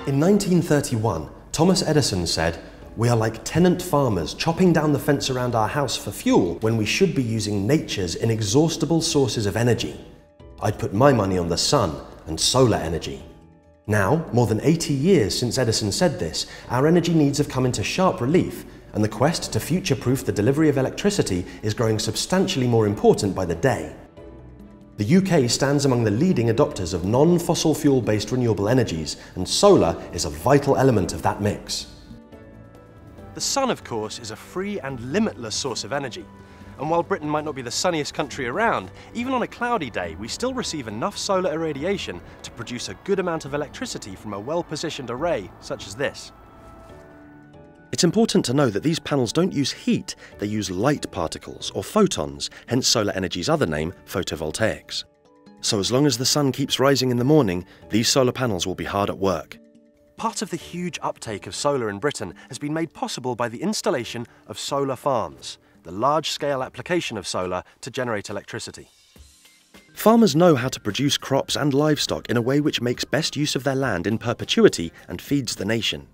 In 1931, Thomas Edison said, "We are like tenant farmers chopping down the fence around our house for fuel when we should be using nature's inexhaustible sources of energy. I'd put my money on the sun and solar energy." Now, more than 80 years since Edison said this, our energy needs have come into sharp relief, and the quest to future-proof the delivery of electricity is growing substantially more important by the day. The UK stands among the leading adopters of non-fossil fuel-based renewable energies, and solar is a vital element of that mix. The sun, of course, is a free and limitless source of energy. And while Britain might not be the sunniest country around, even on a cloudy day, we still receive enough solar irradiation to produce a good amount of electricity from a well-positioned array such as this. It's important to know that these panels don't use heat, they use light particles, or photons, hence solar energy's other name, photovoltaics. So as long as the sun keeps rising in the morning, these solar panels will be hard at work. Part of the huge uptake of solar in Britain has been made possible by the installation of solar farms, the large-scale application of solar to generate electricity. Farmers know how to produce crops and livestock in a way which makes best use of their land in perpetuity and feeds the nation.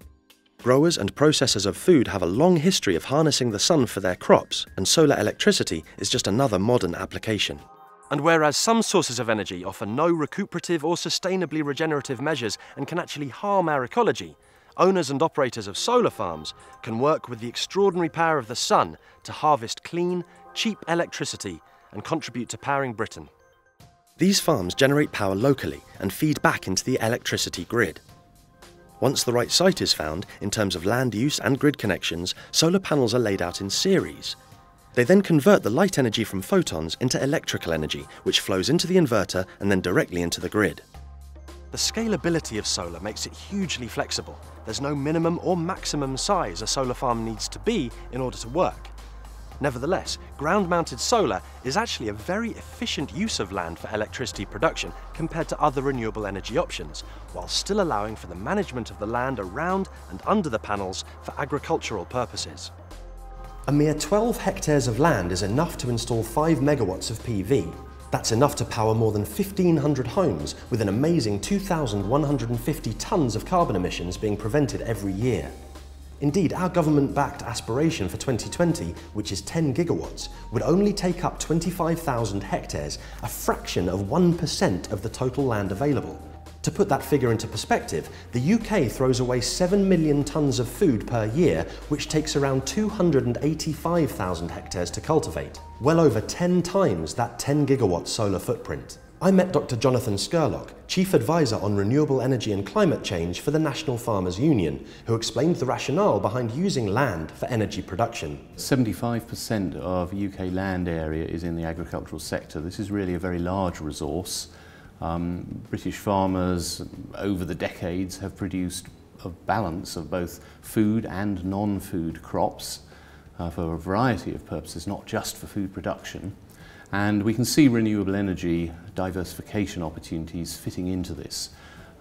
Growers and processors of food have a long history of harnessing the sun for their crops, and solar electricity is just another modern application. And whereas some sources of energy offer no recuperative or sustainably regenerative measures and can actually harm our ecology, owners and operators of solar farms can work with the extraordinary power of the sun to harvest clean, cheap electricity and contribute to powering Britain. These farms generate power locally and feed back into the electricity grid. Once the right site is found, in terms of land use and grid connections, solar panels are laid out in series. They then convert the light energy from photons into electrical energy, which flows into the inverter and then directly into the grid. The scalability of solar makes it hugely flexible. There's no minimum or maximum size a solar farm needs to be in order to work. Nevertheless, ground-mounted solar is actually a very efficient use of land for electricity production compared to other renewable energy options, while still allowing for the management of the land around and under the panels for agricultural purposes. A mere 12 hectares of land is enough to install 5 megawatts of PV. That's enough to power more than 1,500 homes, with an amazing 2,150 tonnes of carbon emissions being prevented every year. Indeed, our government-backed aspiration for 2020, which is 10 gigawatts, would only take up 25,000 hectares, a fraction of 1% of the total land available. To put that figure into perspective, the UK throws away 7 million tonnes of food per year, which takes around 285,000 hectares to cultivate, well over 10 times that 10 gigawatt solar footprint. I met Dr. Jonathan Scurlock, Chief Advisor on Renewable Energy and Climate Change for the National Farmers Union, who explained the rationale behind using land for energy production. 75% of UK land area is in the agricultural sector. This is really a very large resource. British farmers over the decades have produced a balance of both food and non-food crops for a variety of purposes, not just for food production. And we can see renewable energy diversification opportunities fitting into this.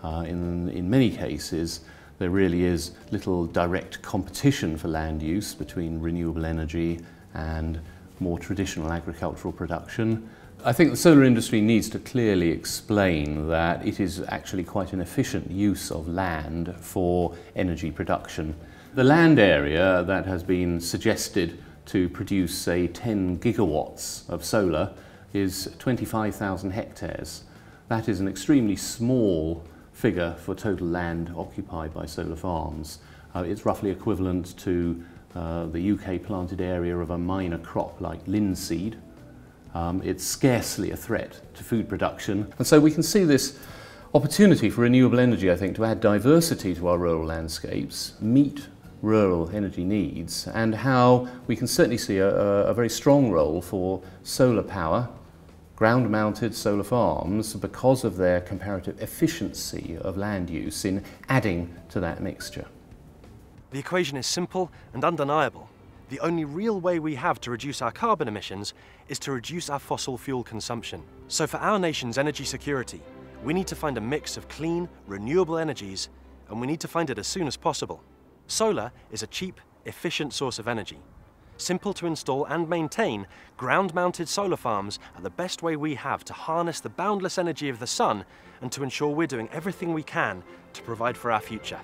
In many cases, there really is little direct competition for land use between renewable energy and more traditional agricultural production. I think the solar industry needs to clearly explain that it is actually quite an efficient use of land for energy production. The land area that has been suggested to produce, say, 10 gigawatts of solar is 25,000 hectares. That is an extremely small figure for total land occupied by solar farms. It's roughly equivalent to the UK planted area of a minor crop like linseed. It's scarcely a threat to food production. And so we can see this opportunity for renewable energy, I think, to add diversity to our rural landscapes, meet rural energy needs, and how we can certainly see a very strong role for solar power, ground-mounted solar farms, because of their comparative efficiency of land use in adding to that mixture. The equation is simple and undeniable. The only real way we have to reduce our carbon emissions is to reduce our fossil fuel consumption. So for our nation's energy security, we need to find a mix of clean, renewable energies, and we need to find it as soon as possible. Solar is a cheap, efficient source of energy. simple to install and maintain, ground-mounted solar farms are the best way we have to harness the boundless energy of the sun and to ensure we're doing everything we can to provide for our future.